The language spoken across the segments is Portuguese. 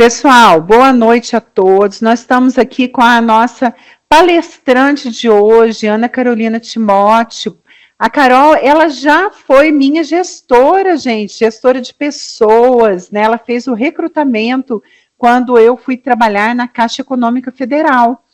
Pessoal, boa noite a todos. Nós estamos aqui com a nossa palestrante de hoje, Ana Carolina Timóteo. A Carol, ela já foi minha gestora, gente, gestora de pessoas, né? Ela fez o recrutamento quando eu fui trabalhar na Caixa Econômica Federal.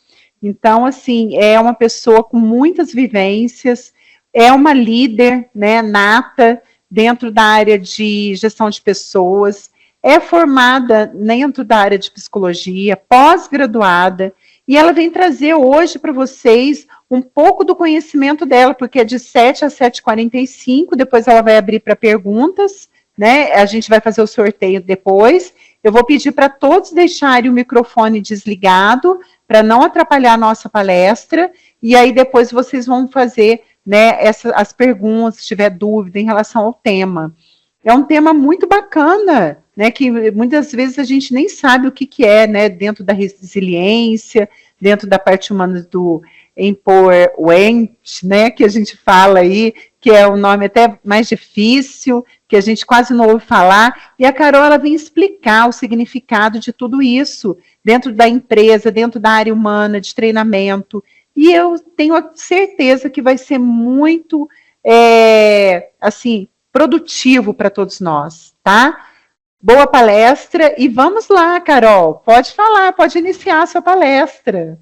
Então, assim, é uma pessoa com muitas vivências, é uma líder, né, nata dentro da área de gestão de pessoas, é formada dentro da área de psicologia, pós-graduada, e ela vem trazer hoje para vocês um pouco do conhecimento dela, porque é de 7 a 7h45, depois ela vai abrir para perguntas, né? A gente vai fazer o sorteio depois. Eu vou pedir para todos deixarem o microfone desligado, para não atrapalhar a nossa palestra, e aí depois vocês vão fazer, né, as perguntas, se tiver dúvida em relação ao tema. É um tema muito bacana, né, que muitas vezes a gente nem sabe o que é, né, dentro da resiliência, dentro da parte humana do empowerment, né, que a gente fala aí, que é um nome até mais difícil, que a gente quase não ouve falar, e a Carol, ela vem explicar o significado de tudo isso, dentro da empresa, dentro da área humana, de treinamento, e eu tenho a certeza que vai ser muito, assim, produtivo para todos nós, tá? Boa palestra e vamos lá, Carol. Pode falar, pode iniciar a sua palestra.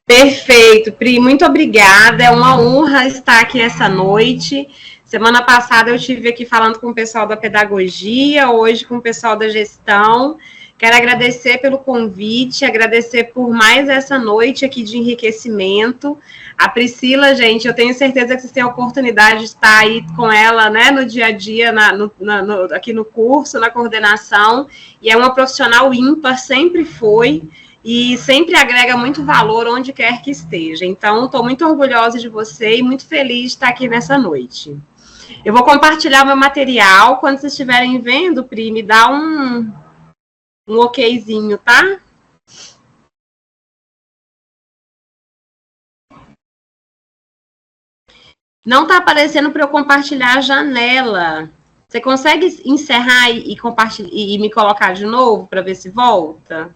Perfeito, Pri, muito obrigada. É uma honra estar aqui essa noite. Semana passada eu estive aqui falando com o pessoal da pedagogia, hoje com o pessoal da gestão. Quero agradecer pelo convite, agradecer por mais essa noite aqui de enriquecimento. A Priscila, gente, eu tenho certeza que vocês têm a oportunidade de estar aí com ela, né, no dia a dia, aqui no curso, na coordenação, e é uma profissional ímpar, sempre foi, e sempre agrega muito valor onde quer que esteja. Então, estou muito orgulhosa de você e muito feliz de estar aqui nessa noite. Eu vou compartilhar meu material. Quando vocês estiverem vendo, Pri, me dá um okzinho, tá? Não está aparecendo para eu compartilhar a janela. Você consegue encerrar e compartilhar e me colocar de novo para ver se volta?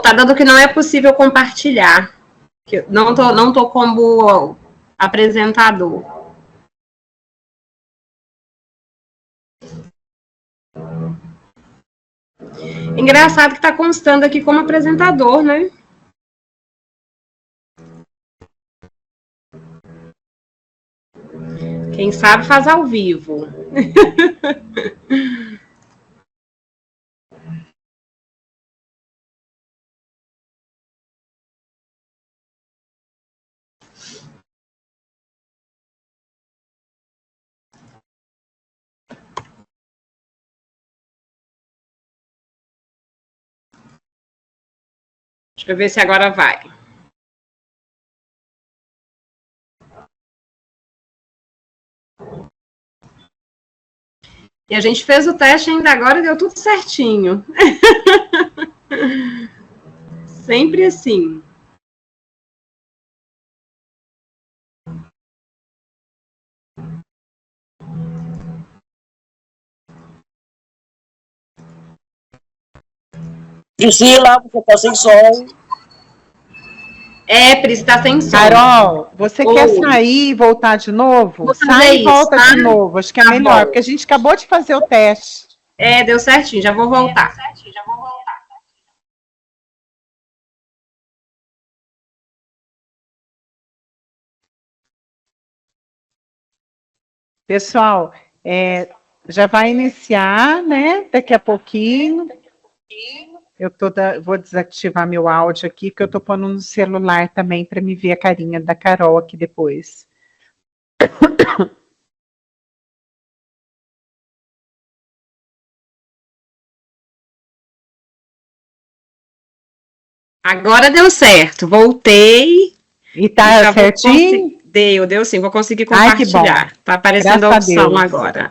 Tá dando que não é possível compartilhar. Que não tô como apresentador. Engraçado que tá constando aqui como apresentador, né? Quem sabe faz ao vivo. Deixa eu ver se agora vai. E a gente fez o teste ainda agora e deu tudo certinho. Sempre assim. Priscila, você está sem som. Pri, está sem som. Carol, você quer sair e voltar de novo? Sai e volta de novo. Acho que é melhor, porque a gente acabou de fazer o teste. Deu certinho, já vou voltar. Pessoal, já vai iniciar, né? Daqui a pouquinho. Vou desativar meu áudio aqui, que eu estou pondo no celular também para me ver a carinha da Carol aqui depois. Agora deu certo, voltei. E tá certinho? Deu sim, vou conseguir Ai, que compartilhar. bom. Tá aparecendo Graças a opção a Deus. agora.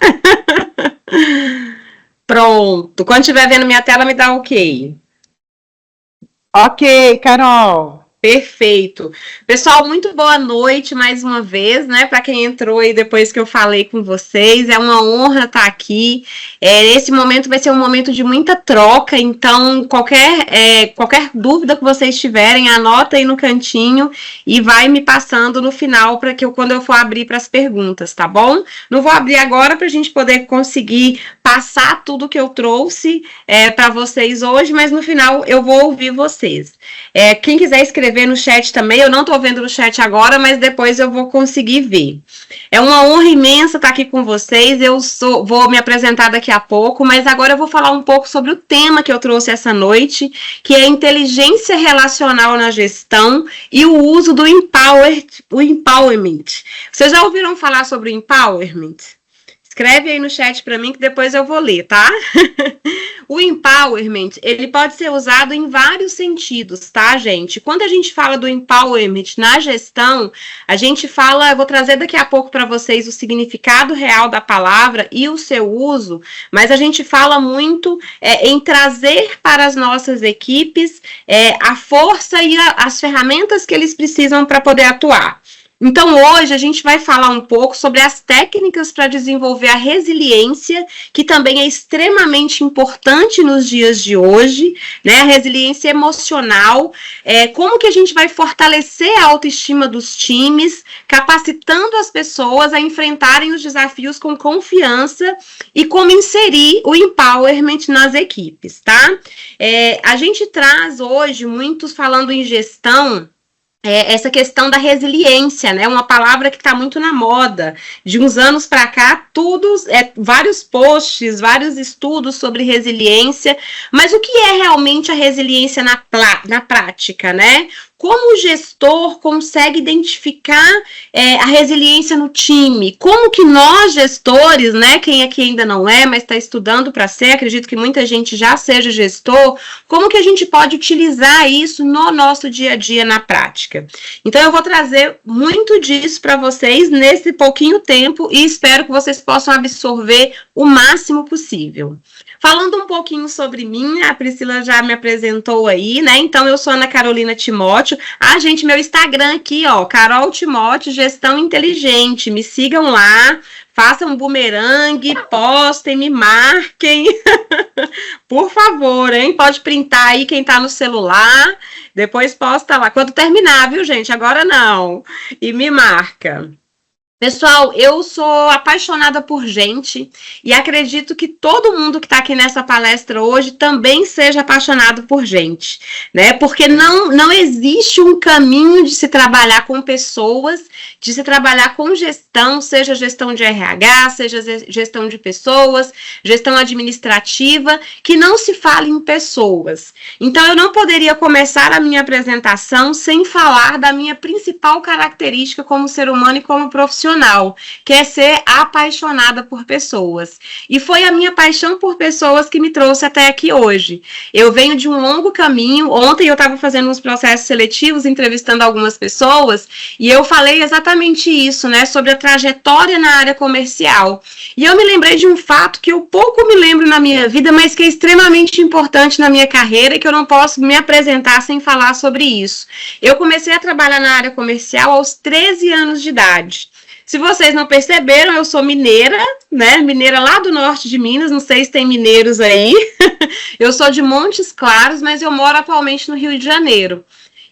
Pronto, quando estiver vendo minha tela, me dá ok. Ok, Carol. Perfeito. Pessoal, muito boa noite mais uma vez, né? Para quem entrou aí depois que eu falei com vocês, é uma honra estar aqui. Esse momento vai ser um momento de muita troca, então qualquer dúvida que vocês tiverem, anota aí no cantinho e vai me passando no final para que quando eu for abrir para as perguntas, tá bom? Não vou abrir agora para a gente poder conseguir passar tudo que eu trouxe para vocês hoje, mas no final eu vou ouvir vocês. Quem quiser escrever no chat também, eu não estou vendo no chat agora, mas depois eu vou conseguir ver. É uma honra imensa estar aqui com vocês, vou me apresentar daqui a pouco, mas agora eu vou falar um pouco sobre o tema que eu trouxe essa noite, que é inteligência relacional na gestão e o uso do empowerment. Vocês já ouviram falar sobre o empowerment? Escreve aí no chat para mim que depois eu vou ler, tá? O empowerment, ele pode ser usado em vários sentidos, tá, gente? Quando a gente fala do empowerment na gestão, a gente fala, eu vou trazer daqui a pouco para vocês o significado real da palavra e o seu uso, mas a gente fala muito em trazer para as nossas equipes a força e as ferramentas que eles precisam para poder atuar. Então, hoje a gente vai falar um pouco sobre as técnicas para desenvolver a resiliência, que também é extremamente importante nos dias de hoje, né? A resiliência emocional, como que a gente vai fortalecer a autoestima dos times, capacitando as pessoas a enfrentarem os desafios com confiança e como inserir o empowerment nas equipes, tá? A gente traz hoje, muitos falando em gestão, essa questão da resiliência, né? Uma palavra que está muito na moda. De uns anos para cá, vários posts, vários estudos sobre resiliência. Mas o que é realmente a resiliência na prática, né? Como o gestor consegue identificar a resiliência no time? Como que nós, gestores, né? Quem aqui ainda não é, mas está estudando para ser, acredito que muita gente já seja gestor, como que a gente pode utilizar isso no nosso dia a dia na prática? Então, eu vou trazer muito disso para vocês nesse pouquinho tempo e espero que vocês possam absorver o máximo possível. Falando um pouquinho sobre mim, a Priscila já me apresentou aí, né? Então, eu sou Ana Carolina Timóteo. Gente, meu Instagram aqui, ó, Carol Timóteo, Gestão Inteligente. Me sigam lá, façam um bumerangue, postem, me marquem. Por favor, hein? Pode printar aí quem tá no celular, depois posta lá. Quando terminar, viu, gente? Agora não. E me marca. Pessoal, eu sou apaixonada por gente e acredito que todo mundo que está aqui nessa palestra hoje também seja apaixonado por gente, né? Porque não existe um caminho de se trabalhar com pessoas, de se trabalhar com gestão, seja gestão de RH, seja gestão de pessoas, gestão administrativa, que não se fale em pessoas. Então, eu não poderia começar a minha apresentação sem falar da minha principal característica como ser humano e como profissional, que é ser apaixonada por pessoas. E foi a minha paixão por pessoas que me trouxe até aqui hoje. Eu venho de um longo caminho. Ontem eu estava fazendo uns processos seletivos, entrevistando algumas pessoas, e eu falei exatamente isso, né, sobre a trajetória na área comercial. E eu me lembrei de um fato que eu pouco me lembro na minha vida, mas que é extremamente importante na minha carreira e que eu não posso me apresentar sem falar sobre isso. Eu comecei a trabalhar na área comercial aos 13 anos de idade. Se vocês não perceberam, eu sou mineira, né? Mineira lá do norte de Minas, não sei se tem mineiros aí. Eu sou de Montes Claros, mas eu moro atualmente no Rio de Janeiro.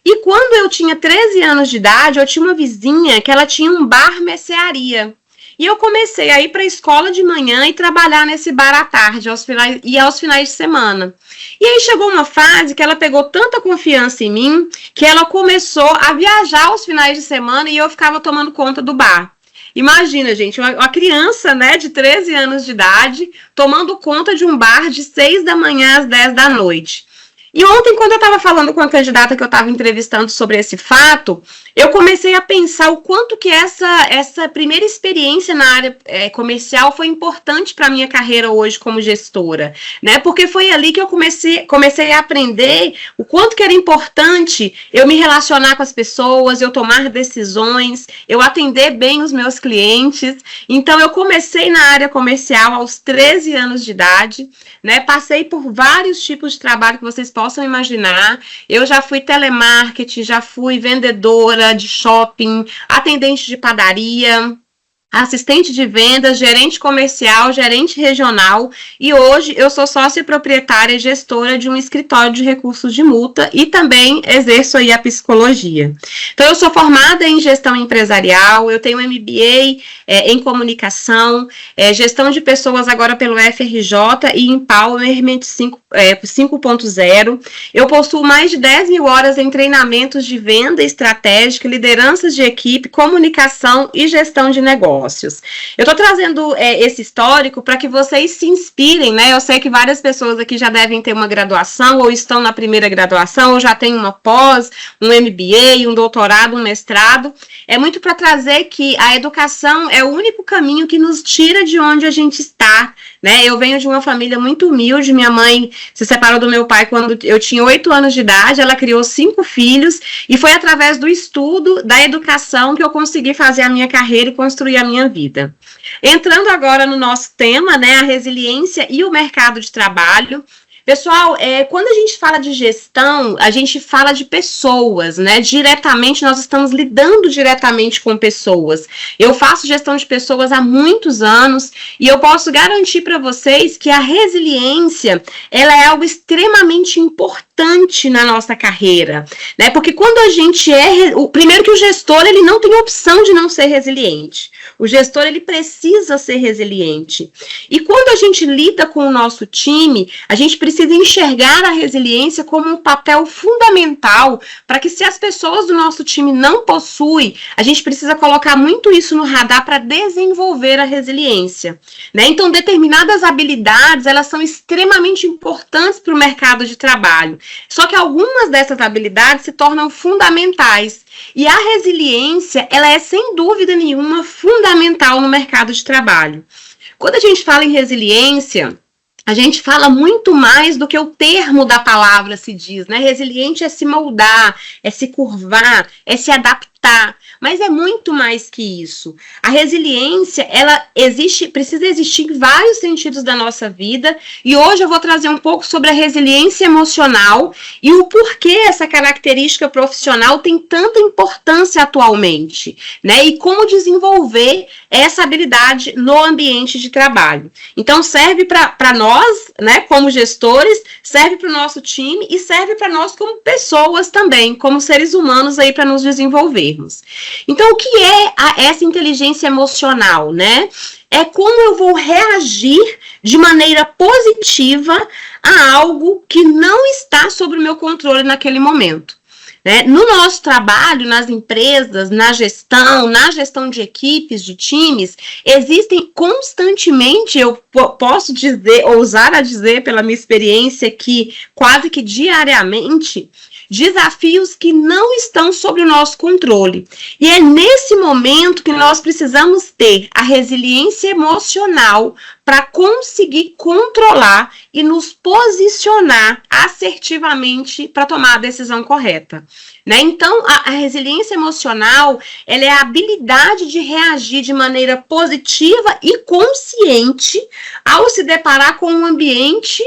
E quando eu tinha 13 anos de idade, eu tinha uma vizinha que ela tinha um bar-mercearia. E eu comecei a ir para a escola de manhã e trabalhar nesse bar à tarde, aos finais de semana. E aí chegou uma fase que ela pegou tanta confiança em mim que ela começou a viajar aos finais de semana e eu ficava tomando conta do bar. Imagina, gente, uma criança, né, de 13 anos de idade tomando conta de um bar de 6 da manhã às 10 da noite. E ontem, quando eu estava falando com a candidata que eu estava entrevistando sobre esse fato, eu comecei a pensar o quanto que essa primeira experiência na área comercial foi importante para a minha carreira hoje como gestora, né? Porque foi ali que eu comecei a aprender o quanto que era importante eu me relacionar com as pessoas, eu tomar decisões, eu atender bem os meus clientes. Então, eu comecei na área comercial aos 13 anos de idade, né? Passei por vários tipos de trabalho que vocês possam imaginar. Eu já fui telemarketing, já fui vendedora de shopping, atendente de padaria, assistente de vendas, gerente comercial, gerente regional, e hoje eu sou sócia proprietária e gestora de um escritório de recursos de multa e também exerço aí a psicologia. Então, eu sou formada em gestão empresarial, eu tenho MBA em comunicação, gestão de pessoas agora pelo FRJ e Empowerment 5.0. Eu possuo mais de 10 mil horas em treinamentos de venda estratégica, lideranças de equipe, comunicação e gestão de negócios. Eu estou trazendo esse histórico para que vocês se inspirem, né? Eu sei que várias pessoas aqui já devem ter uma graduação, ou estão na primeira graduação, ou já têm uma pós, um MBA, um doutorado, um mestrado. É muito para trazer que a educação é o único caminho que nos tira de onde a gente está, né? Eu venho de uma família muito humilde, minha mãe se separou do meu pai quando eu tinha 8 anos de idade, ela criou 5 filhos, e foi através do estudo, da educação, que eu consegui fazer a minha carreira e construir a minha vida. Entrando agora no nosso tema, né, a resiliência e o mercado de trabalho. Pessoal, quando a gente fala de gestão, a gente fala de pessoas, né? Diretamente, nós estamos lidando diretamente com pessoas. Eu faço gestão de pessoas há muitos anos e eu posso garantir para vocês que a resiliência, ela é algo extremamente importante na nossa carreira, né? Porque quando a gente primeiro que o gestor, ele não tem opção de não ser resiliente. O gestor, ele precisa ser resiliente. E quando a gente lida com o nosso time, a gente precisa enxergar a resiliência como um papel fundamental para que, se as pessoas do nosso time não possuem, a gente precisa colocar muito isso no radar para desenvolver a resiliência, né? Então, determinadas habilidades, elas são extremamente importantes para o mercado de trabalho. Só que algumas dessas habilidades se tornam fundamentais. E a resiliência, ela é, sem dúvida nenhuma, fundamental no mercado de trabalho. Quando a gente fala em resiliência, a gente fala muito mais do que o termo da palavra se diz, né? Resiliente é se moldar, é se curvar, é se adaptar, mas é muito mais que isso. A resiliência, ela precisa existir em vários sentidos da nossa vida, e hoje eu vou trazer um pouco sobre a resiliência emocional e o porquê essa característica profissional tem tanta importância atualmente, né? E como desenvolver essa habilidade no ambiente de trabalho. Então, serve para nós, né, como gestores, serve para o nosso time e serve para nós como pessoas também, como seres humanos aí, para nos desenvolvermos. Então, o que é essa inteligência emocional, né? É como eu vou reagir de maneira positiva a algo que não está sob o meu controle naquele momento. Né? No nosso trabalho, nas empresas, na gestão de equipes, de times, existem constantemente, eu posso dizer, ousar a dizer pela minha experiência, que quase que diariamente, desafios que não estão sob o nosso controle. E é nesse momento que nós precisamos ter a resiliência emocional para conseguir controlar e nos posicionar assertivamente para tomar a decisão correta. Né? Então, a resiliência emocional, ela é a habilidade de reagir de maneira positiva e consciente ao se deparar com um ambiente,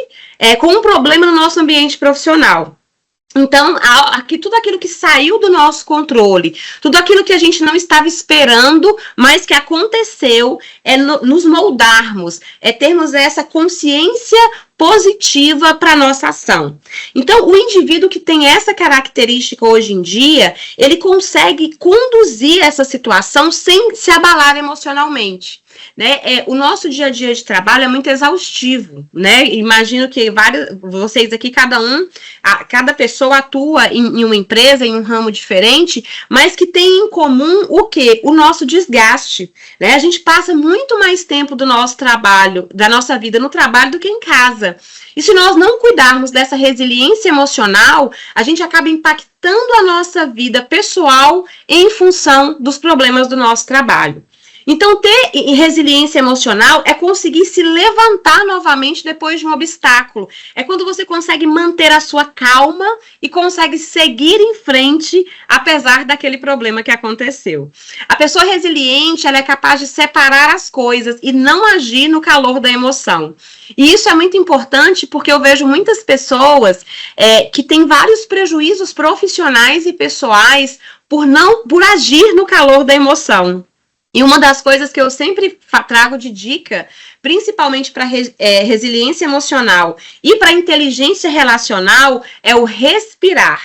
com um problema no nosso ambiente profissional. Então, tudo aquilo que saiu do nosso controle, tudo aquilo que a gente não estava esperando, mas que aconteceu, nos moldarmos, termos essa consciência positiva para a nossa ação. Então, o indivíduo que tem essa característica hoje em dia, ele consegue conduzir essa situação sem se abalar emocionalmente. né? O nosso dia a dia de trabalho é muito exaustivo, né? Imagino que vocês aqui, cada pessoa atua em uma empresa, em um ramo diferente, mas que tem em comum o quê? O nosso desgaste, né? A gente passa muito mais tempo do nosso trabalho, da nossa vida no trabalho do que em casa. E se nós não cuidarmos dessa resiliência emocional, a gente acaba impactando a nossa vida pessoal em função dos problemas do nosso trabalho. Então, ter resiliência emocional é conseguir se levantar novamente depois de um obstáculo. É quando você consegue manter a sua calma e consegue seguir em frente, apesar daquele problema que aconteceu. A pessoa resiliente, ela é capaz de separar as coisas e não agir no calor da emoção. E isso é muito importante porque eu vejo muitas pessoas que têm vários prejuízos profissionais e pessoais por agir no calor da emoção. E uma das coisas que eu sempre trago de dica, principalmente para resiliência emocional e para inteligência relacional, é o respirar.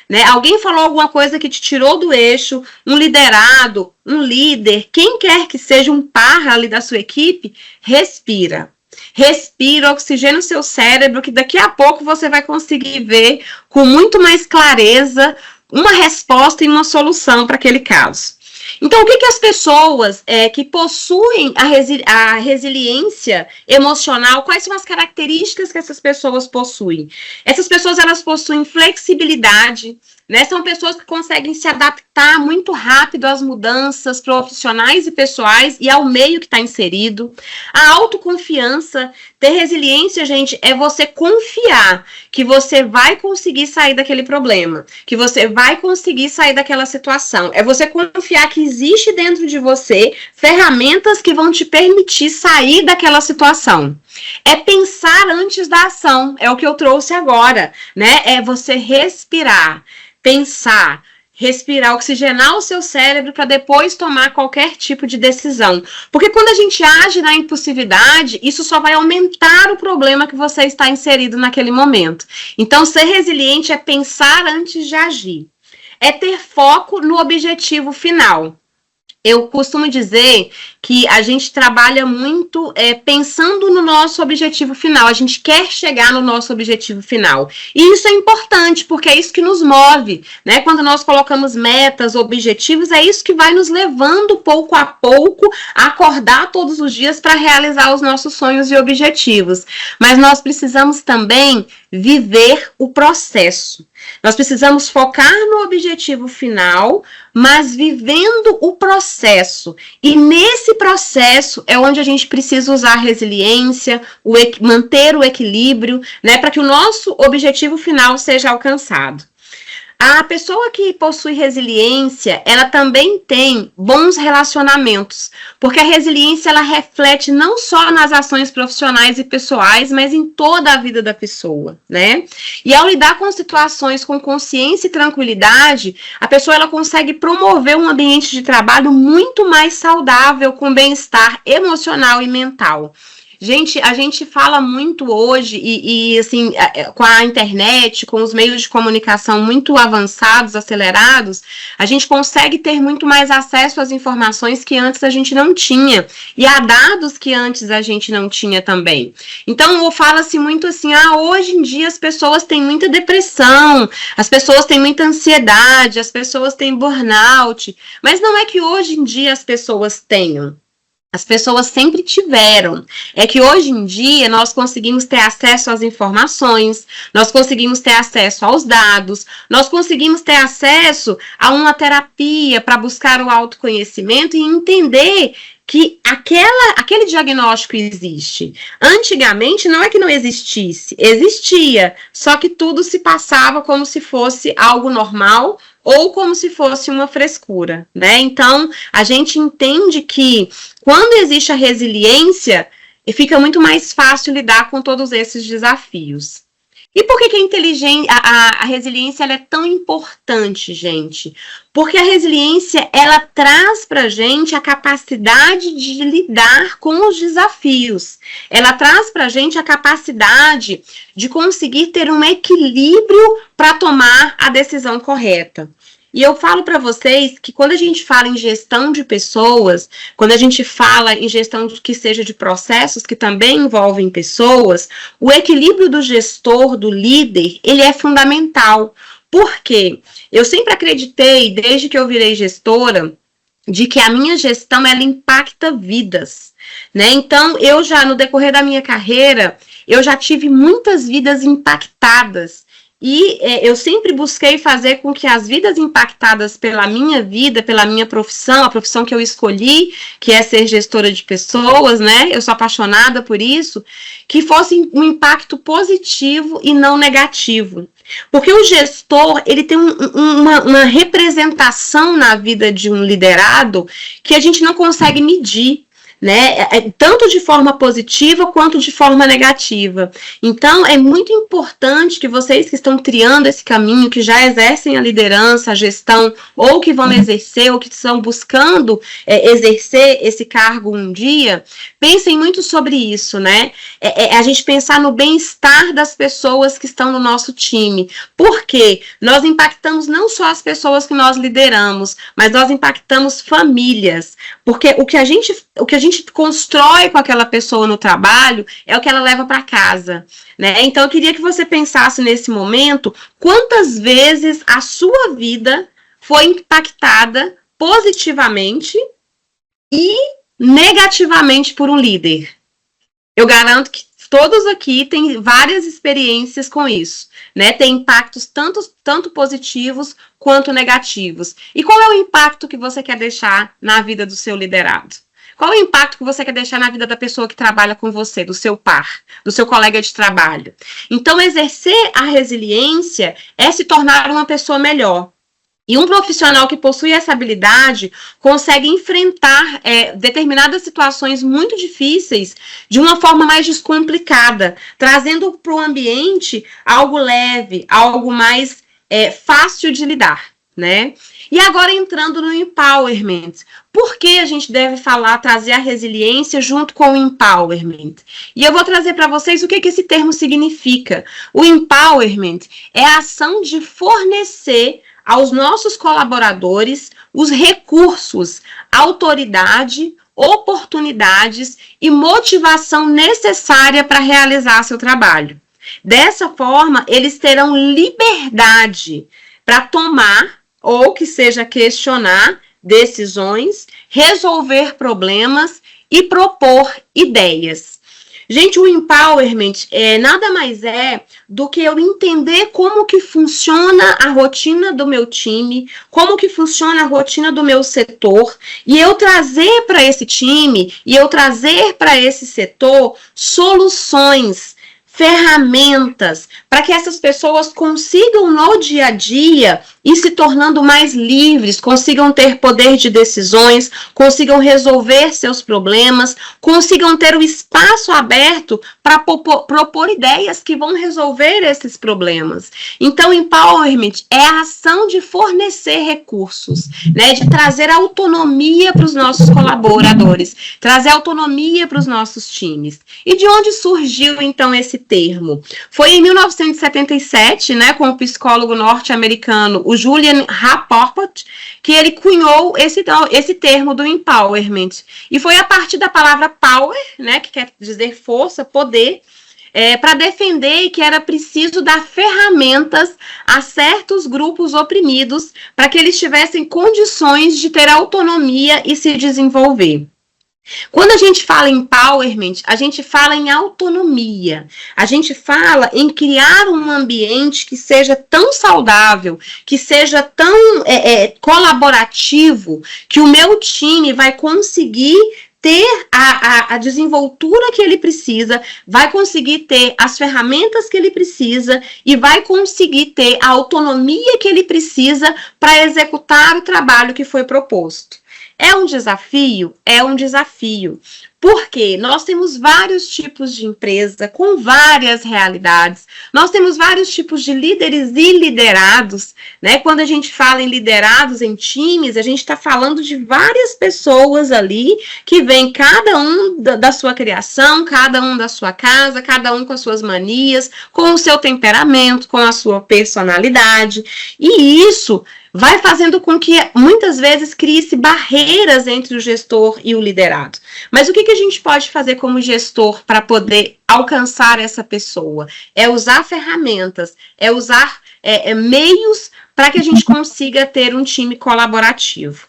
Né? Alguém falou alguma coisa que te tirou do eixo, um liderado, um líder, quem quer que seja um par ali da sua equipe, respira. Respira, oxigena o seu cérebro, que daqui a pouco você vai conseguir ver com muito mais clareza uma resposta e uma solução para aquele caso. Então, o que as pessoas que possuem a resiliência emocional, quais são as características que essas pessoas possuem? Essas pessoas, elas possuem flexibilidade, né? São pessoas que conseguem se adaptar muito rápido às mudanças profissionais e pessoais e ao meio que está inserido. A autoconfiança, ter resiliência, gente, é você confiar que você vai conseguir sair daquele problema, que você vai conseguir sair daquela situação. É você confiar que existe dentro de você ferramentas que vão te permitir sair daquela situação. É pensar antes da ação, é o que eu trouxe agora, né? É você respirar. Pensar, respirar, oxigenar o seu cérebro para depois tomar qualquer tipo de decisão. Porque quando a gente age na impulsividade, isso só vai aumentar o problema que você está inserido naquele momento. Então, ser resiliente é pensar antes de agir. É ter foco no objetivo final. Eu costumo dizer que a gente trabalha muito pensando no nosso objetivo final. A gente quer chegar no nosso objetivo final. E isso é importante, porque é isso que nos move, né? Quando nós colocamos metas, objetivos, é isso que vai nos levando pouco a pouco a acordar todos os dias para realizar os nossos sonhos e objetivos. Mas nós precisamos também viver o processo. Nós precisamos focar no objetivo final, mas vivendo o processo. E nesse processo é onde a gente precisa usar a resiliência, manter o equilíbrio, né, para que o nosso objetivo final seja alcançado. A pessoa que possui resiliência, ela também tem bons relacionamentos, porque a resiliência, ela reflete não só nas ações profissionais e pessoais, mas em toda a vida da pessoa, né? E ao lidar com situações com consciência e tranquilidade, a pessoa, ela consegue promover um ambiente de trabalho muito mais saudável, com bem-estar emocional e mental. Gente, a gente fala muito hoje e assim, com a internet, com os meios de comunicação muito avançados, acelerados, a gente consegue ter muito mais acesso às informações que antes a gente não tinha e a dados que antes a gente não tinha também. Então, fala-se muito assim, hoje em dia as pessoas têm muita depressão, as pessoas têm muita ansiedade, as pessoas têm burnout, mas não é que hoje em dia as pessoas tenham. As pessoas sempre tiveram. É que hoje em dia nós conseguimos ter acesso às informações, nós conseguimos ter acesso aos dados, nós conseguimos ter acesso a uma terapia para buscar o autoconhecimento e entender que aquele diagnóstico existe. Antigamente não é que não existisse, existia, só que tudo se passava como se fosse algo normal ou como se fosse uma frescura, né? Então, a gente entende que quando existe a resiliência, fica muito mais fácil lidar com todos esses desafios. E por que a resiliência ela é tão importante, gente? Porque a resiliência, ela traz pra gente a capacidade de lidar com os desafios. Ela traz pra gente a capacidade de conseguir ter um equilíbrio para tomar a decisão correta. E eu falo para vocês que quando a gente fala em gestão de pessoas, quando a gente fala em gestão que seja de processos que também envolvem pessoas, o equilíbrio do gestor, do líder, ele é fundamental. Por quê? Eu sempre acreditei, desde que eu virei gestora, de que a minha gestão, ela impacta vidas, né? Então, eu já, no decorrer da minha carreira, eu já tive muitas vidas impactadas. E eu sempre busquei fazer com que as vidas impactadas pela minha vida, pela minha profissão, a profissão que eu escolhi, que é ser gestora de pessoas, né? Eu sou apaixonada por isso, que fosse um impacto positivo e não negativo. Porque o gestor, ele tem uma representação na vida de um liderado que a gente não consegue medir, né? Tanto de forma positiva quanto de forma negativa. Então, é muito importante que vocês que estão triando esse caminho, que já exercem a liderança, a gestão, ou que vão exercer, ou que estão buscando exercer esse cargo um dia, pensem muito sobre isso, né? A gente pensar no bem-estar das pessoas que estão no nosso time. Porque nós impactamos não só as pessoas que nós lideramos, mas nós impactamos famílias. Porque o que a gente constrói com aquela pessoa no trabalho é o que ela leva para casa, né? Então, eu queria que você pensasse nesse momento quantas vezes a sua vida foi impactada positivamente e negativamente por um líder. Eu garanto que todos aqui têm várias experiências com isso, né? Tem impactos tanto positivos quanto negativos. E qual é o impacto que você quer deixar na vida do seu liderado? Qual é o impacto que você quer deixar na vida da pessoa que trabalha com você, do seu par, do seu colega de trabalho? Então, exercer a resiliência é se tornar uma pessoa melhor. E um profissional que possui essa habilidade consegue enfrentar determinadas situações muito difíceis de uma forma mais descomplicada, trazendo para o ambiente algo leve, algo mais fácil de lidar, né? E agora entrando no empowerment. Por que a gente deve trazer a resiliência junto com o empowerment? E eu vou trazer para vocês o que esse termo significa. O empowerment é a ação de fornecer aos nossos colaboradores os recursos, autoridade, oportunidades e motivação necessária para realizar seu trabalho. Dessa forma, eles terão liberdade para tomar ou que seja questionar decisões, resolver problemas e propor ideias. Gente, o empowerment nada mais é do que eu entender como que funciona a rotina do meu time, como que funciona a rotina do meu setor, e eu trazer para esse time, e eu trazer para esse setor soluções, ferramentas, para que essas pessoas consigam no dia a dia ir se tornando mais livres, consigam ter poder de decisões, consigam resolver seus problemas, consigam ter o espaço aberto para propor ideias que vão resolver esses problemas. Então, empowerment é a ação de fornecer recursos, né, de trazer autonomia para os nossos colaboradores, trazer autonomia para os nossos times. E de onde surgiu, então, esse termo? Foi em 1977, né, com o psicólogo norte-americano, o Julian Rapoport, que ele cunhou esse termo do empowerment. E foi a partir da palavra power, né, que quer dizer força, poder, para defender que era preciso dar ferramentas a certos grupos oprimidos para que eles tivessem condições de ter autonomia e se desenvolver. Quando a gente fala em empowerment, a gente fala em autonomia, a gente fala em criar um ambiente que seja tão saudável, que seja tão colaborativo, que o meu time vai conseguir ter a desenvoltura que ele precisa, vai conseguir ter as ferramentas que ele precisa e vai conseguir ter a autonomia que ele precisa para executar o trabalho que foi proposto. É um desafio? É um desafio. Porque nós temos vários tipos de empresa com várias realidades. Nós temos vários tipos de líderes e liderados, né? Quando a gente fala em liderados em times, a gente está falando de várias pessoas ali que vem cada um da sua criação, cada um da sua casa, cada um com as suas manias, com o seu temperamento, com a sua personalidade. E isso vai fazendo com que, muitas vezes, crie-se barreiras entre o gestor e o liderado. Mas o que a gente pode fazer como gestor para poder alcançar essa pessoa? É usar ferramentas, é usar meios para que a gente consiga ter um time colaborativo.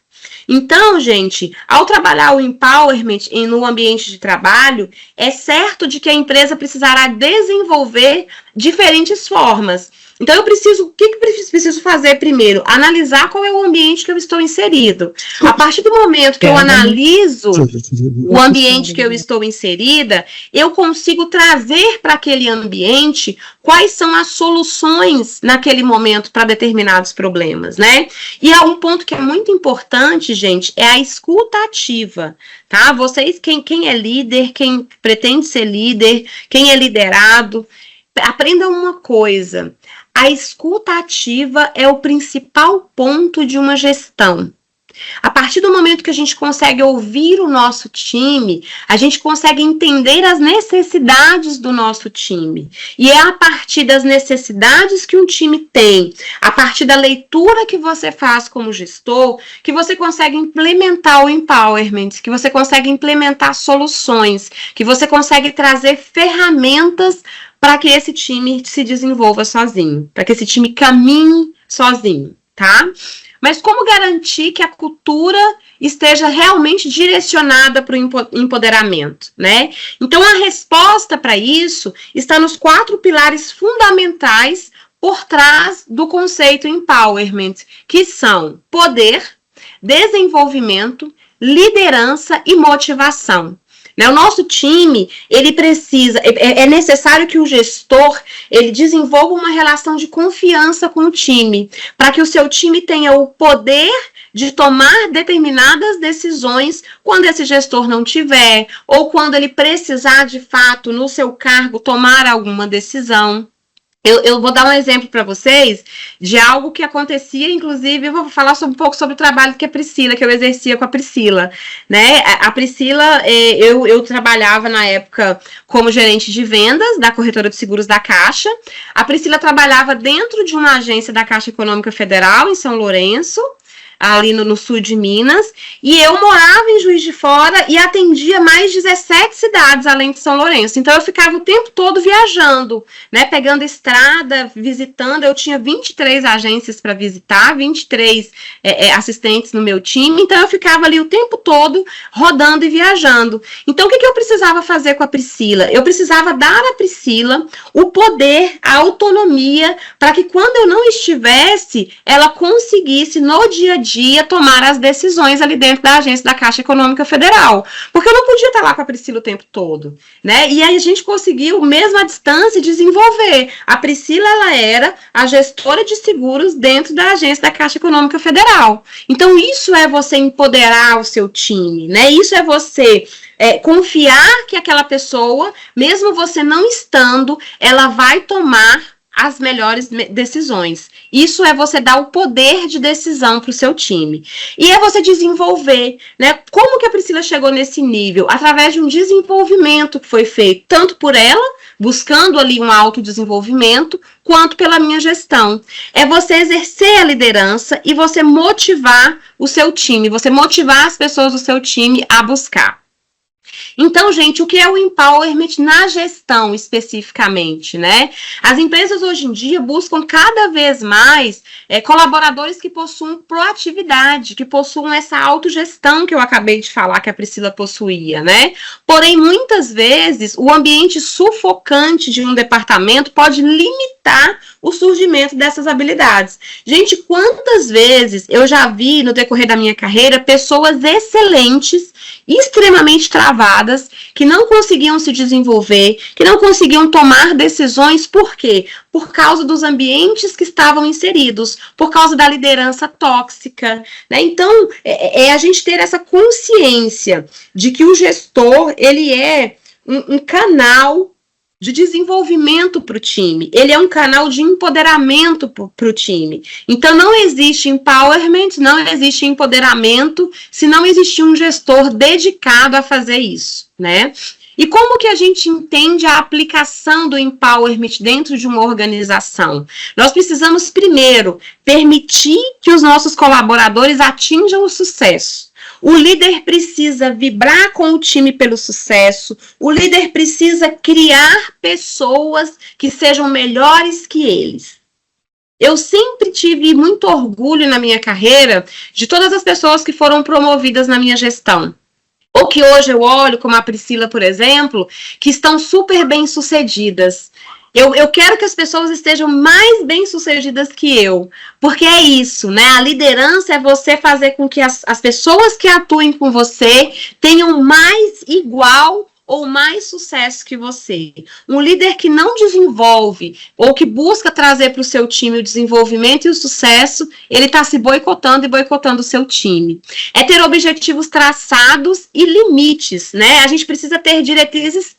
Então, gente, ao trabalhar o empowerment no ambiente de trabalho, é certo de que a empresa precisará desenvolver diferentes formas. Então, o que preciso fazer primeiro? Analisar qual é o ambiente que eu estou inserido. A partir do momento que eu analiso o ambiente que eu estou inserida, eu consigo trazer para aquele ambiente quais são as soluções naquele momento para determinados problemas, né? E há um ponto que é muito importante, gente, é a escuta ativa, tá? Vocês, quem é líder, quem pretende ser líder, quem é liderado, aprendam uma coisa. A escuta ativa é o principal ponto de uma gestão. A partir do momento que a gente consegue ouvir o nosso time, a gente consegue entender as necessidades do nosso time. E é a partir das necessidades que um time tem, a partir da leitura que você faz como gestor, que você consegue implementar o empowerment, que você consegue implementar soluções, que você consegue trazer ferramentas para que esse time se desenvolva sozinho, para que esse time caminhe sozinho, tá? Mas como garantir que a cultura esteja realmente direcionada para o empoderamento, né? Então, a resposta para isso está nos 4 pilares fundamentais por trás do conceito empowerment, que são poder, desenvolvimento, liderança e motivação. O nosso time, ele precisa, é necessário que o gestor, ele desenvolva uma relação de confiança com o time, para que o seu time tenha o poder de tomar determinadas decisões quando esse gestor não tiver, ou quando ele precisar, de fato, no seu cargo, tomar alguma decisão. Eu vou dar um exemplo para vocês de algo que acontecia, inclusive, eu vou falar um pouco sobre o trabalho que eu exercia com a Priscila, né? A Priscila, eu trabalhava na época como gerente de vendas da corretora de seguros da Caixa. A Priscila trabalhava dentro de uma agência da Caixa Econômica Federal, em São Lourenço, ali no sul de Minas, e eu morava em Juiz de Fora e atendia mais 17 cidades além de São Lourenço. Então eu ficava o tempo todo viajando, né, pegando estrada, visitando. Eu tinha 23 agências para visitar, 23 assistentes no meu time, então eu ficava ali o tempo todo rodando e viajando. Então o que eu precisava fazer com a Priscila? Eu precisava dar à Priscila o poder, a autonomia, para que quando eu não estivesse, ela conseguisse no dia a dia tomar as decisões ali dentro da agência da Caixa Econômica Federal, porque eu não podia estar lá com a Priscila o tempo todo, né? E aí a gente conseguiu, mesmo à distância, desenvolver. A Priscila, ela era a gestora de seguros dentro da agência da Caixa Econômica Federal. Então isso é você empoderar o seu time, né? Isso é você confiar que aquela pessoa, mesmo você não estando, ela vai tomar as melhores decisões. Isso é você dar o poder de decisão para o seu time. E é você desenvolver, né? Como que a Priscila chegou nesse nível? Através de um desenvolvimento que foi feito, tanto por ela, buscando ali um autodesenvolvimento, quanto pela minha gestão. É você exercer a liderança e você motivar o seu time, você motivar as pessoas do seu time a buscar. Então, gente, o que é o empowerment na gestão especificamente, né? As empresas hoje em dia buscam cada vez mais colaboradores que possuam proatividade, que possuam essa autogestão que eu acabei de falar que a Priscila possuía, né? Porém, muitas vezes, o ambiente sufocante de um departamento pode limitar facilitar o surgimento dessas habilidades. Gente, quantas vezes eu já vi no decorrer da minha carreira pessoas excelentes, extremamente travadas, que não conseguiam se desenvolver, que não conseguiam tomar decisões, por quê? Por causa dos ambientes que estavam inseridos, por causa da liderança tóxica, né? Então, a gente ter essa consciência de que o gestor, ele é um canal de desenvolvimento para o time, ele é um canal de empoderamento para o time. Então, não existe empowerment, não existe empoderamento se não existir um gestor dedicado a fazer isso, né? E como que a gente entende a aplicação do empowerment dentro de uma organização? Nós precisamos, primeiro, permitir que os nossos colaboradores atinjam o sucesso. O líder precisa vibrar com o time pelo sucesso, o líder precisa criar pessoas que sejam melhores que eles. Eu sempre tive muito orgulho na minha carreira de todas as pessoas que foram promovidas na minha gestão. Ou que hoje eu olho, como a Priscila, por exemplo, que estão super bem-sucedidas. Eu quero que as pessoas estejam mais bem-sucedidas que eu, porque é isso, né? A liderança é você fazer com que as pessoas que atuem com você tenham mais igual ou mais sucesso que você. Um líder que não desenvolve ou que busca trazer para o seu time o desenvolvimento e o sucesso, ele está se boicotando e boicotando o seu time. É ter objetivos traçados e limites, né? A gente precisa ter diretrizes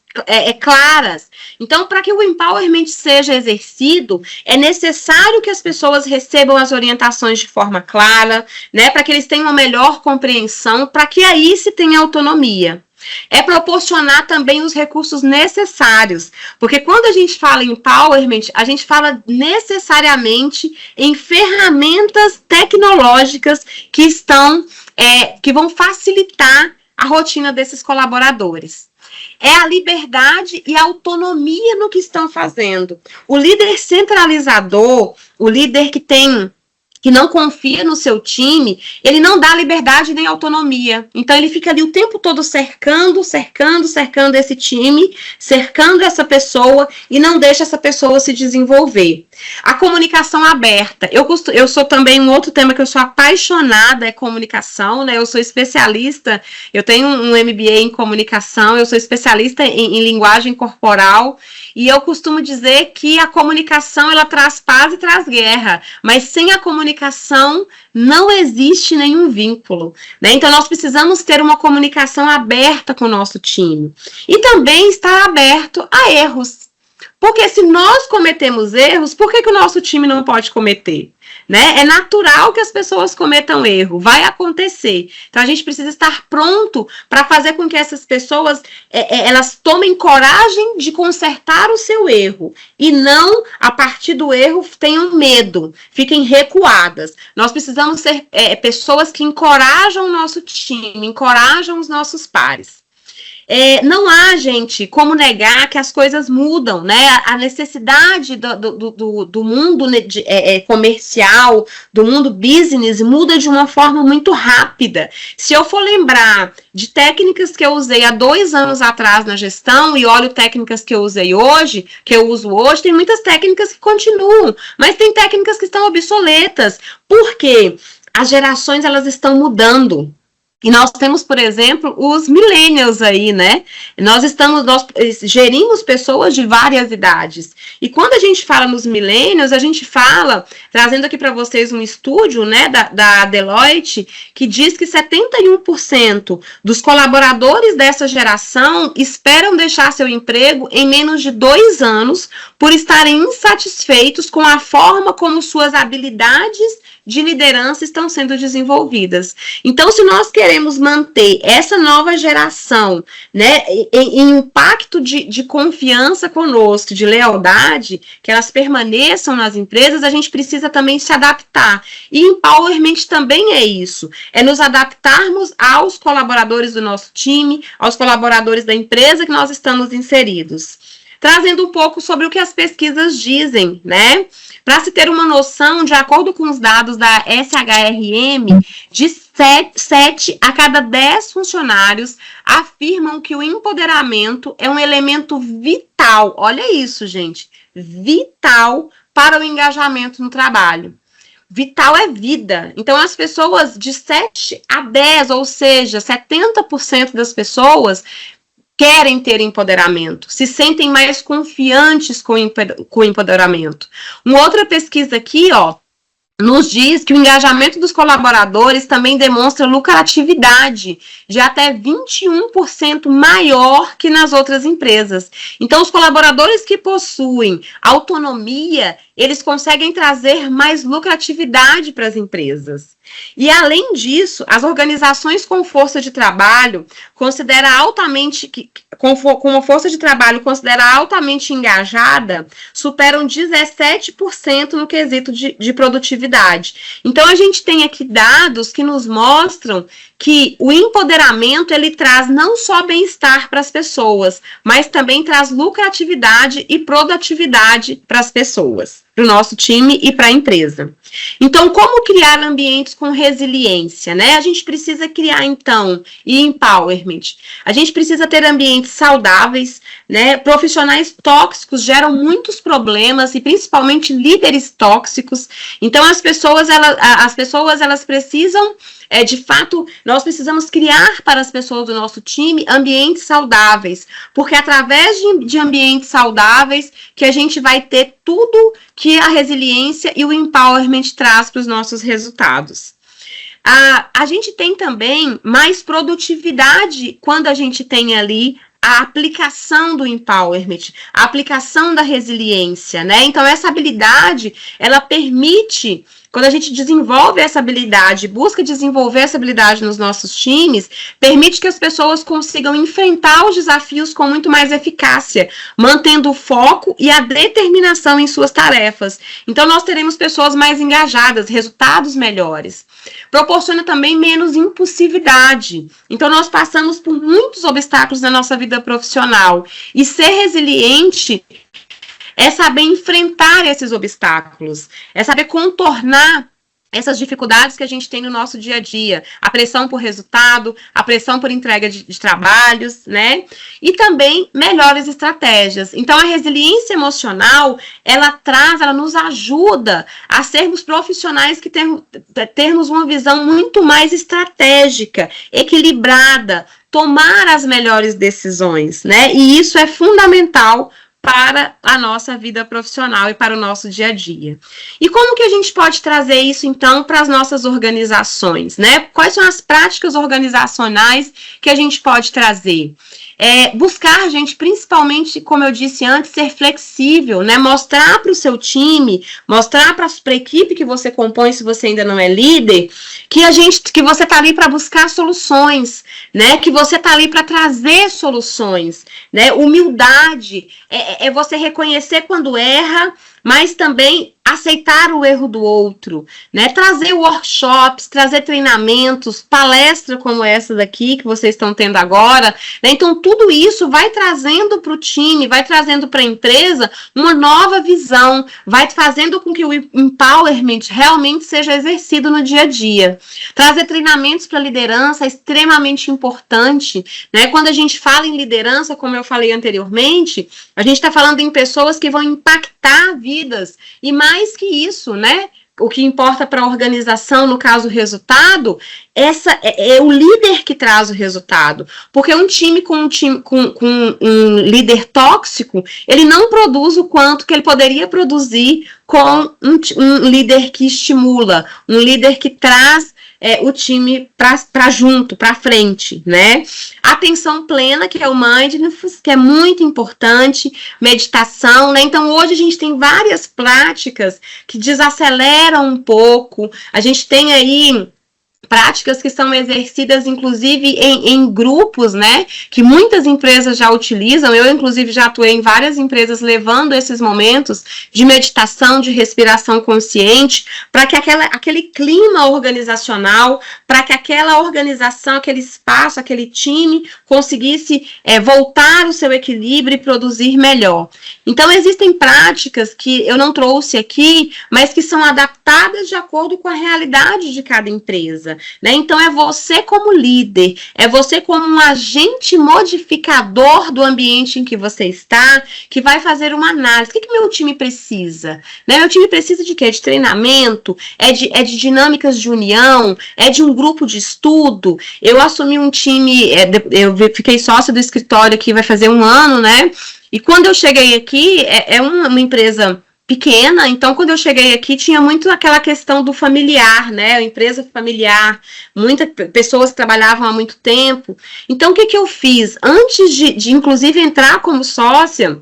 claras. Então, para que o empowerment seja exercido, é necessário que as pessoas recebam as orientações de forma clara, né, para que eles tenham uma melhor compreensão, para que aí se tenha autonomia. É proporcionar também os recursos necessários, porque quando a gente fala em empowerment, a gente fala necessariamente em ferramentas tecnológicas que vão facilitar a rotina desses colaboradores. É a liberdade e a autonomia no que estão fazendo. O líder centralizador, o líder que não confia no seu time, ele não dá liberdade nem autonomia. Então, ele fica ali o tempo todo cercando esse time, cercando essa pessoa e não deixa essa pessoa se desenvolver. A comunicação aberta. Eu sou também um outro tema que eu sou apaixonada, é comunicação, né? Eu sou especialista, eu tenho um MBA em comunicação, eu sou especialista em linguagem corporal, e eu costumo dizer que a comunicação, ela traz paz e traz guerra, mas sem a comunicação não existe nenhum vínculo, né? Então, nós precisamos ter uma comunicação aberta com o nosso time. E também estar aberto a erros. Porque se nós cometemos erros, por que o nosso time não pode cometer? Né? É natural que as pessoas cometam erro, vai acontecer. Então, a gente precisa estar pronto para fazer com que essas pessoas elas tomem coragem de consertar o seu erro e não, a partir do erro, tenham medo, fiquem recuadas. Nós precisamos ser pessoas que encorajam o nosso time, encorajam os nossos pares. Não há, gente, como negar que as coisas mudam, né? A necessidade do mundo comercial, do mundo business, muda de uma forma muito rápida. Se eu for lembrar de técnicas que eu usei há 2 anos atrás na gestão e olho técnicas que eu usei hoje, que eu uso hoje, tem muitas técnicas que continuam, mas tem técnicas que estão obsoletas. Por quê? As gerações, elas estão mudando. E nós temos, por exemplo, os millennials aí, né? Nós gerimos pessoas de várias idades. E quando a gente fala nos millennials, a gente fala, trazendo aqui para vocês um estudo, né, da Deloitte, que diz que 71% dos colaboradores dessa geração esperam deixar seu emprego em menos de 2 anos por estarem insatisfeitos com a forma como suas habilidades de liderança estão sendo desenvolvidas. Então, se nós queremos manter essa nova geração, né, em impacto de confiança conosco, de lealdade, que elas permaneçam nas empresas, a gente precisa também se adaptar. E empowerment também é isso, é nos adaptarmos aos colaboradores do nosso time, aos colaboradores da empresa que nós estamos inseridos. Trazendo um pouco sobre o que as pesquisas dizem, né? Para se ter uma noção, de acordo com os dados da SHRM, 7 a cada 10 funcionários afirmam que o empoderamento é um elemento vital, olha isso, gente, vital para o engajamento no trabalho. Vital é vida. Então, as pessoas de 7 a 10, ou seja, 70% das pessoas querem ter empoderamento, se sentem mais confiantes com o empoderamento. Uma outra pesquisa aqui, nos diz que o engajamento dos colaboradores também demonstra lucratividade de até 21% maior que nas outras empresas. Então, os colaboradores que possuem autonomia, eles conseguem trazer mais lucratividade para as empresas. E, além disso, as organizações com força de trabalho com uma força de trabalho considerada altamente engajada, superam 17% no quesito de produtividade. Então, a gente tem aqui dados que nos mostram que o empoderamento, ele traz não só bem-estar para as pessoas, mas também traz lucratividade e produtividade para as pessoas, para o nosso time e para a empresa. Então, como criar ambientes com resiliência, né? A gente precisa criar, então, e empowerment. A gente precisa ter ambientes saudáveis, né? Profissionais tóxicos geram muitos problemas e principalmente líderes tóxicos. Então, as pessoas elas precisam, de fato, nós precisamos criar para as pessoas do nosso time ambientes saudáveis, porque através de ambientes saudáveis que a gente vai ter tudo que a resiliência e o empowerment traz para os nossos resultados. A gente tem também mais produtividade quando a gente tem ali a aplicação do empowerment, a aplicação da resiliência, né? Então, essa habilidade, ela permite, quando a gente desenvolve essa habilidade, busca desenvolver essa habilidade nos nossos times, permite que as pessoas consigam enfrentar os desafios com muito mais eficácia, mantendo o foco e a determinação em suas tarefas. Então, nós teremos pessoas mais engajadas, resultados melhores. Proporciona também menos impulsividade. Então, nós passamos por muitos obstáculos na nossa vida profissional. E ser resiliente é saber enfrentar esses obstáculos, é saber contornar essas dificuldades que a gente tem no nosso dia a dia, a pressão por resultado, a pressão por entrega de trabalhos, né? E também melhores estratégias. Então, a resiliência emocional, ela nos ajuda a sermos profissionais que termos uma visão muito mais estratégica, equilibrada, tomar as melhores decisões, né? E isso é fundamental para a nossa vida profissional e para o nosso dia a dia. E como que a gente pode trazer isso, então, para as nossas organizações, né? Quais são as práticas organizacionais que a gente pode trazer? Buscar, gente, principalmente, como eu disse antes, ser flexível, né? Mostrar para o seu time, mostrar para a equipe que você compõe, se você ainda não é líder, que você está ali para buscar soluções, né? Que você está ali para trazer soluções, né? Humildade é você reconhecer quando erra, mas também aceitar o erro do outro, né? Trazer workshops, trazer treinamentos, palestra como essa daqui que vocês estão tendo agora, né? Então, tudo isso vai trazendo para o time, vai trazendo para a empresa uma nova visão, vai fazendo com que o empowerment realmente seja exercido no dia a dia. Trazer treinamentos para liderança é extremamente importante, né? Quando a gente fala em liderança, como eu falei anteriormente, a gente está falando em pessoas que vão impactar vidas, e mais que isso, né? O que importa para a organização, no caso o resultado, é o líder que traz o resultado. Porque um time com um líder tóxico, ele não produz o quanto que ele poderia produzir com um líder que estimula, um líder que traz o time para junto, para frente, né? Atenção plena, que é o mindfulness, que é muito importante, meditação, né? Então, hoje a gente tem várias práticas que desaceleram um pouco, a gente tem aí práticas que são exercidas, inclusive, em grupos, né, que muitas empresas já utilizam. Eu, inclusive, já atuei em várias empresas levando esses momentos de meditação, de respiração consciente, para que aquele clima organizacional, para que aquela organização, aquele espaço, aquele time conseguisse voltar o seu equilíbrio e produzir melhor. Então, existem práticas que eu não trouxe aqui, mas que são adaptadas de acordo com a realidade de cada empresa. empresa, né? Então, é você como líder, é você como um agente modificador do ambiente em que você está, que vai fazer uma análise. O que meu time precisa? Né? Meu time precisa de quê? De treinamento, é de dinâmicas de união, é de um grupo de estudo. Eu assumi um time, eu fiquei sócia do escritório aqui, vai fazer 1 ano, né? E quando eu cheguei aqui, é uma empresa pequena, então quando eu cheguei aqui tinha muito aquela questão do familiar, né, empresa familiar, muitas pessoas que trabalhavam há muito tempo. Então o que eu fiz? Antes de inclusive entrar como sócia,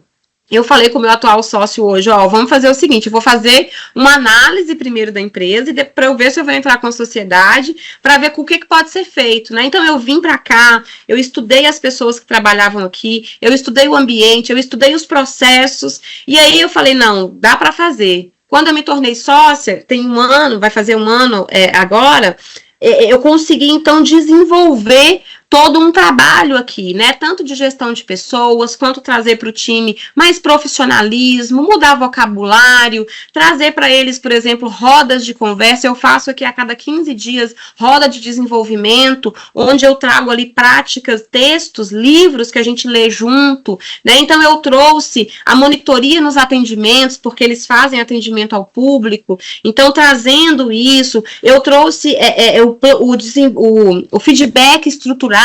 eu falei com o meu atual sócio hoje, ó, vamos fazer o seguinte, eu vou fazer uma análise primeiro da empresa e para eu ver se eu vou entrar com a sociedade, para ver com o que pode ser feito, né? Então eu vim para cá, eu estudei as pessoas que trabalhavam aqui, eu estudei o ambiente, eu estudei os processos, e aí eu falei, não, dá para fazer. Quando eu me tornei sócia, tem 1 ano, vai fazer 1 ano agora, eu consegui então desenvolver todo um trabalho aqui, né? Tanto de gestão de pessoas, quanto trazer para o time mais profissionalismo, mudar vocabulário, trazer para eles, por exemplo, rodas de conversa. Eu faço aqui a cada 15 dias roda de desenvolvimento, onde eu trago ali práticas, textos, livros que a gente lê junto, né? Então eu trouxe a monitoria nos atendimentos, porque eles fazem atendimento ao público. Então, trazendo isso, eu trouxe o feedback estruturado,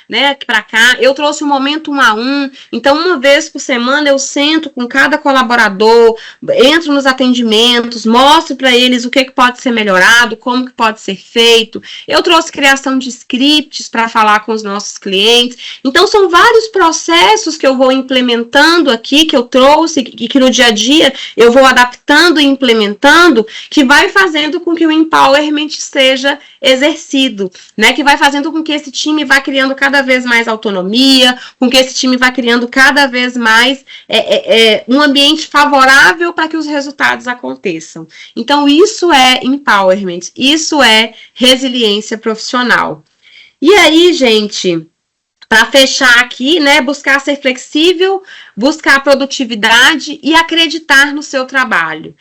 né, para cá, eu trouxe o momento 1 a 1, então 1 vez por semana eu sento com cada colaborador, entro nos atendimentos, mostro para eles o que pode ser melhorado, como que pode ser feito. Eu trouxe criação de scripts para falar com os nossos clientes. Então são vários processos que eu vou implementando aqui, que eu trouxe, e que no dia a dia eu vou adaptando e implementando, que vai fazendo com que o empowerment seja exercido, né, que vai fazendo com que esse time vá criando cada vez mais autonomia, com que esse time vá criando cada vez mais um ambiente favorável para que os resultados aconteçam. Então, isso é empowerment, isso é resiliência profissional. E aí, gente, para fechar aqui, né, buscar ser flexível, buscar produtividade e acreditar no seu trabalho.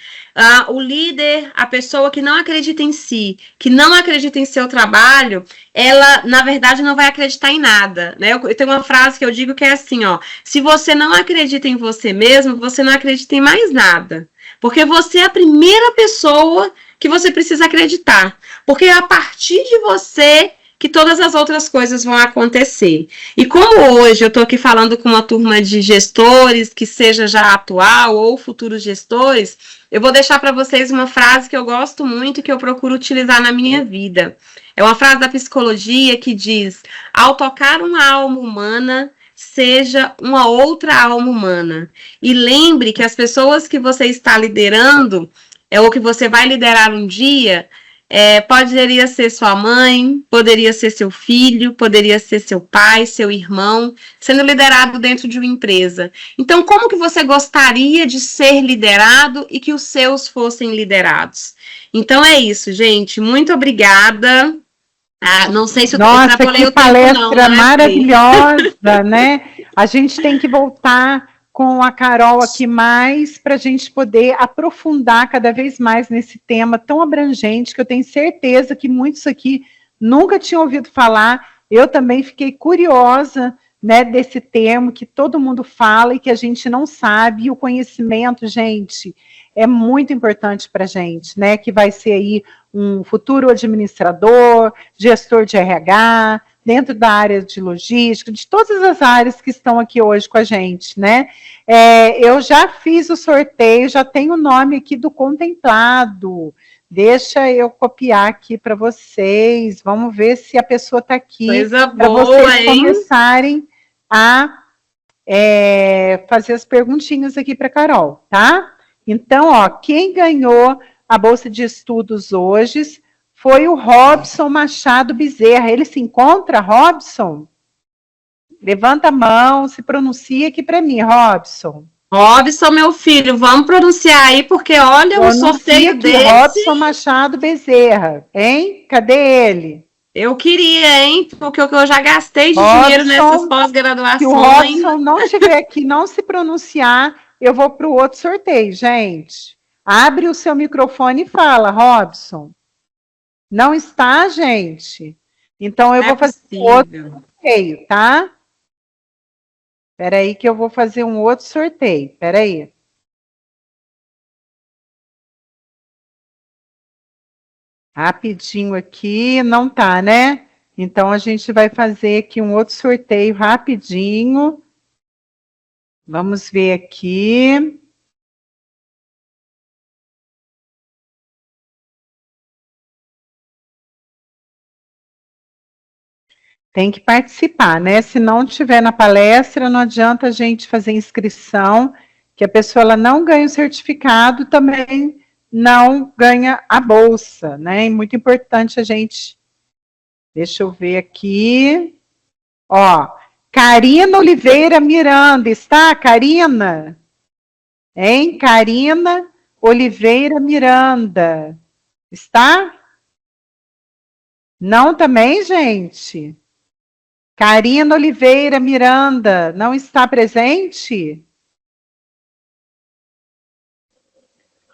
O líder, a pessoa que não acredita em si, que não acredita em seu trabalho, ela, na verdade, não vai acreditar em nada, né? Eu tenho uma frase que eu digo que é assim, ó, se você não acredita em você mesmo, você não acredita em mais nada. Porque você é a primeira pessoa que você precisa acreditar. Porque é a partir de você que todas as outras coisas vão acontecer. E como hoje eu estou aqui falando com uma turma de gestores, que seja já atual ou futuros gestores, eu vou deixar para vocês uma frase que eu gosto muito e que eu procuro utilizar na minha vida. É uma frase da psicologia que diz: ao tocar uma alma humana, seja uma outra alma humana. E lembre que as pessoas que você está liderando, ou que você vai liderar um dia, poderia ser sua mãe, poderia ser seu filho, poderia ser seu pai, seu irmão, sendo liderado dentro de uma empresa. Então, como que você gostaria de ser liderado e que os seus fossem liderados? Então, é isso, gente. Muito obrigada. Não sei se eu extrapolei o tempo, palestra não, né? Maravilhosa, né? A gente tem que voltar com a Carol aqui mais para a gente poder aprofundar cada vez mais nesse tema tão abrangente, que eu tenho certeza que muitos aqui nunca tinham ouvido falar. Eu também fiquei curiosa, né, desse termo que todo mundo fala e que a gente não sabe. E o conhecimento, gente, é muito importante para a gente, né, que vai ser aí um futuro administrador, gestor de RH, dentro da área de logística, de todas as áreas que estão aqui hoje com a gente, né? Eu já fiz o sorteio, já tenho o nome aqui do contemplado. Deixa eu copiar aqui para vocês. Vamos ver se a pessoa está aqui. Para vocês começarem a fazer as perguntinhas aqui para a Carol, tá? Então, ó, quem ganhou a Bolsa de Estudos hoje foi o Robson Machado Bezerra. Ele se encontra, Robson? Levanta a mão, se pronuncia aqui para mim, Robson. Robson, meu filho, vamos pronunciar aí, porque olha o sorteio aqui, desse. Robson Machado Bezerra, hein? Cadê ele? Eu queria, hein? Porque eu já gastei de dinheiro nessas pós-graduações. Se o Robson não estiver aqui, não se pronunciar, eu vou para o outro sorteio, gente. Abre o seu microfone e fala, Robson. Não está, gente? Então, eu Não é vou fazer possível. outro sorteio, tá? Espera aí que eu vou fazer um outro sorteio. Espera aí. Rapidinho aqui, não tá, né? Então, a gente vai fazer aqui um outro sorteio rapidinho. Vamos ver aqui. Tem que participar, né? Se não tiver na palestra, não adianta a gente fazer inscrição, que a pessoa ela não ganha o certificado, também não ganha a bolsa, né? É muito importante a gente. Deixa eu ver aqui. Ó, Karina Oliveira Miranda, está, Karina? Hein? Karina Oliveira Miranda. Está? Não também, gente? Karina Oliveira Miranda, não está presente?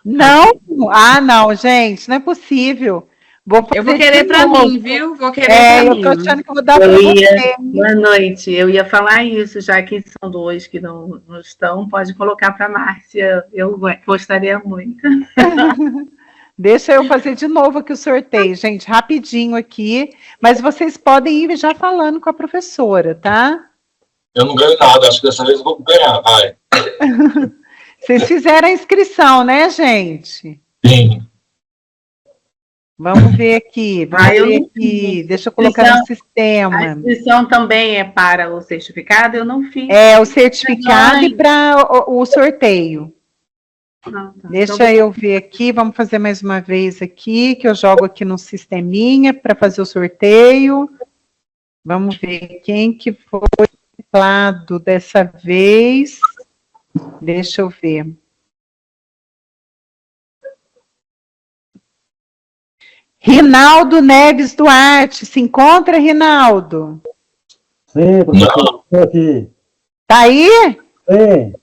Não? Ah, não, gente, não é possível. Eu vou querer para mim, viu? Vou querer para eu mim. tô achando que eu vou dar para você. Boa noite. Eu ia falar isso, já que são dois que não estão, pode colocar para a Márcia. Eu gostaria muito. Deixa eu fazer de novo aqui o sorteio, gente, rapidinho aqui. Mas vocês podem ir já falando com a professora, tá? Eu não ganho nada, acho que dessa vez eu vou ganhar, vai. Vocês fizeram a inscrição, né, gente? Sim. Vamos ver aqui, Deixa eu colocar no sistema. A inscrição também é para o certificado? Eu não fiz. É, o certificado e para o sorteio. Não, tá. Deixa Então, eu ver aqui, vamos fazer mais uma vez aqui, que eu jogo aqui no sisteminha para fazer o sorteio. Vamos ver quem que foi contemplado dessa vez. Deixa eu ver. Rinaldo Neves Duarte, se encontra, Rinaldo? Sim, professor, estou aqui. Tá aí? Sim.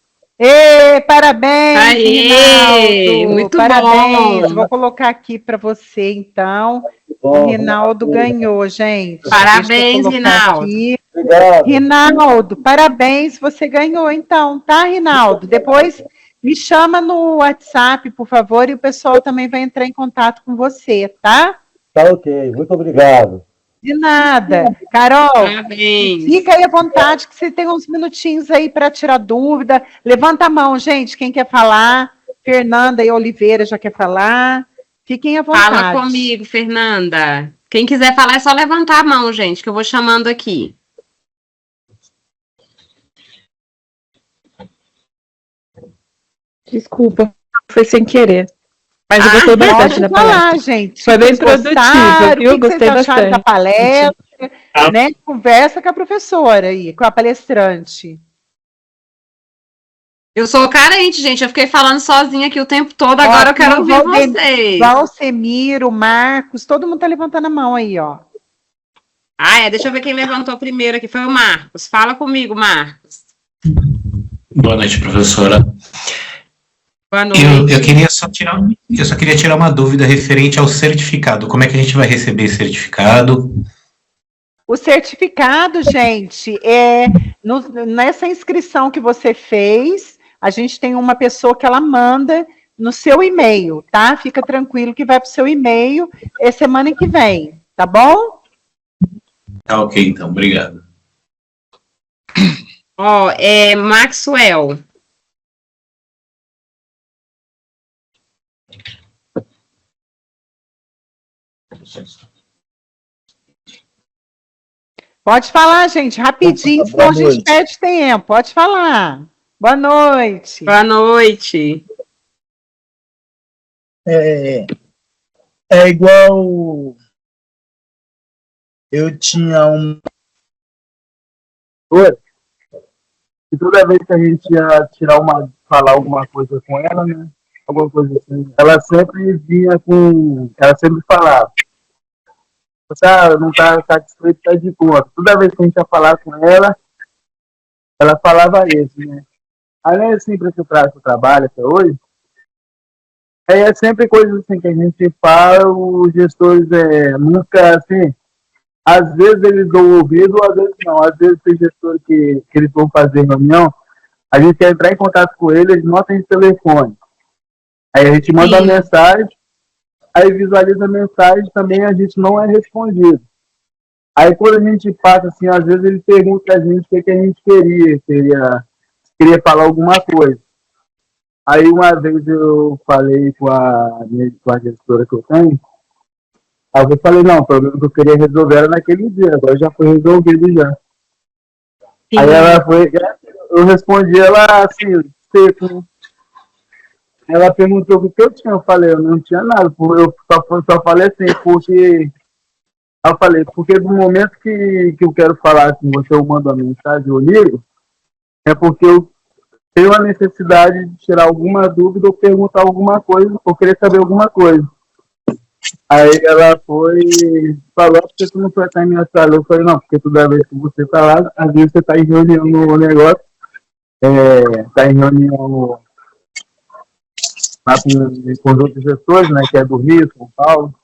Parabéns, Aê, Rinaldo. muito parabéns. bom. Vou colocar aqui para você, então. Bom, O Rinaldo ganhou, gente. Parabéns, Deixa eu colocar Rinaldo. aqui. obrigado. Rinaldo, parabéns, você ganhou, então, tá, Rinaldo? Depois me chama no WhatsApp, por favor, e o pessoal também vai entrar em contato com você, tá? Tá ok, muito obrigado. De nada. Carol, Parabéns. fica aí à vontade, que você tem uns minutinhos aí para tirar dúvida. Levanta a mão, gente, quem quer falar. Fernanda e Oliveira já quer falar. Fiquem à vontade. Fala comigo, Fernanda. Quem quiser falar é só levantar a mão, gente, que eu vou chamando aqui. Desculpa, foi sem querer. Mas eu gostei bastante Pode da falar, palestra. gente. Foi bem Vocês produtivo, gostaram? viu? O que Gostei vocês acharam bastante. da palestra? Né? Conversa com a professora aí, com a palestrante. Eu sou carente, gente. Eu fiquei falando sozinha aqui o tempo todo. Agora eu quero ouvir vocês. Valsemiro, Marcos, todo mundo tá levantando a mão aí, ó. Ah, deixa eu ver quem levantou primeiro aqui. Foi o Marcos. Fala comigo, Marcos. Boa noite, professora. Boa noite. Eu só queria tirar uma dúvida referente ao certificado. Como é que a gente vai receber esse certificado? O certificado, gente, nessa inscrição que você fez, a gente tem uma pessoa que ela manda no seu e-mail, tá? Fica tranquilo que vai para o seu e-mail semana que vem, tá bom? Tá ok, então. Obrigado. Ó, Maxwell. Pode falar, gente, rapidinho, senão a gente perde tempo. Pode falar. Boa noite. Boa noite. É igual eu tinha um. E toda vez que a gente ia falar alguma coisa com ela, né? Alguma coisa assim, ela sempre vinha com. Ela sempre falava. Você não tá satisfeito, tá de boa. Toda vez que a gente ia falar com ela falava isso, né? Aí, assim, para que eu trago o trabalho até hoje, É sempre coisa assim que a gente fala, os gestores nunca, assim, às vezes eles dão o ouvido, às vezes não. Às vezes tem gestor que eles vão fazer reunião, a gente quer entrar em contato com ele, eles não atendem telefone. Aí a gente manda a mensagem, aí visualiza a mensagem, também a gente não é respondido. Aí quando a gente passa, assim, às vezes ele pergunta a gente o que a gente queria falar alguma coisa. Aí uma vez eu falei com a gestora que eu tenho, aí eu falei, não, o problema que eu queria resolver era naquele dia, agora já foi resolvido já. Sim. Aí ela foi, eu respondi ela assim, seco. Ela perguntou o que eu tinha, eu falei, eu não tinha nada, eu só falei assim, porque... Aí eu falei, porque do momento que eu quero falar com você, eu mando a mensagem, eu ligo, é porque eu tenho a necessidade de tirar alguma dúvida ou perguntar alguma coisa, ou querer saber alguma coisa. Aí ela falou, porque tu não foi estar em minha sala? Eu falei, não, porque toda vez que você tá lá, às vezes você tá em reunião no negócio, tá em reunião lá com os outros gestores, né, que é do Rio, São Paulo.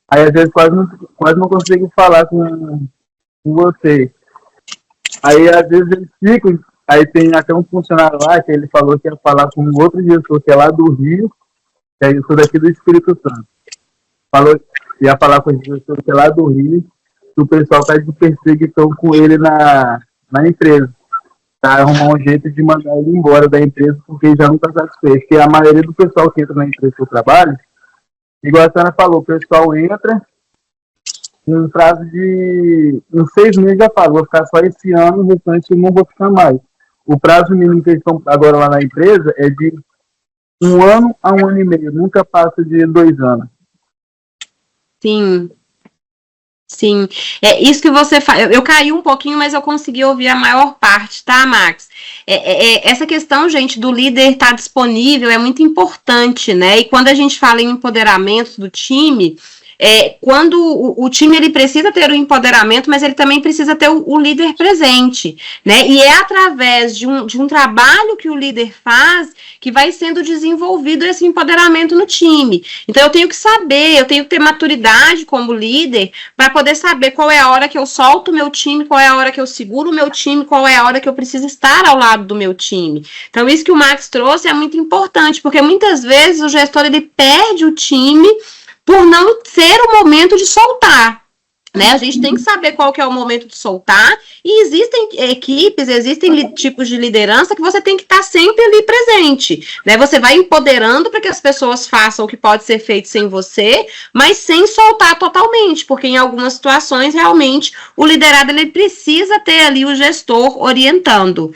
Aí às vezes quase não consigo falar com você. Aí às vezes eles ficam, aí tem até um funcionário lá que ele falou que ia falar com um outro gestor que é lá do Rio, que é isso daqui do Espírito Santo. Falou que ia falar com o gestor que é lá do Rio, que o pessoal tá de perseguição com ele na empresa. Tá, arrumar um jeito de mandar ele embora da empresa porque já não tá satisfeito. Porque a maioria do pessoal que entra na empresa que eu trabalho, igual a senhora falou, o pessoal entra em um prazo de... Em 6 meses já fala, vou ficar só esse ano, o restante eu não vou ficar mais. O prazo mínimo que eles estão agora lá na empresa é de 1 ano a 1 ano e meio, nunca passa de 2 anos. Sim. Sim, é isso que você fala. Eu caí um pouquinho, mas eu consegui ouvir a maior parte, tá, Max? Essa questão, gente, do líder estar disponível é muito importante, né? E quando a gente fala em empoderamento do time, quando o time ele precisa ter o empoderamento, mas ele também precisa ter o líder presente, né? E é através de um trabalho que o líder faz que vai sendo desenvolvido esse empoderamento no time. Então eu tenho que saber, eu tenho que ter maturidade como líder para poder saber qual é a hora que eu solto o meu time, qual é a hora que eu seguro o meu time, qual é a hora que eu preciso estar ao lado do meu time. Então isso que o Max trouxe é muito importante, porque muitas vezes o gestor ele perde o time por não ser o momento de soltar, né? A gente tem que saber qual que é o momento de soltar, e existem equipes, existem tipos de liderança que você tem que estar sempre ali presente, né? Você vai empoderando para que as pessoas façam o que pode ser feito sem você, mas sem soltar totalmente, porque em algumas situações, realmente, o liderado ele precisa ter ali o gestor orientando.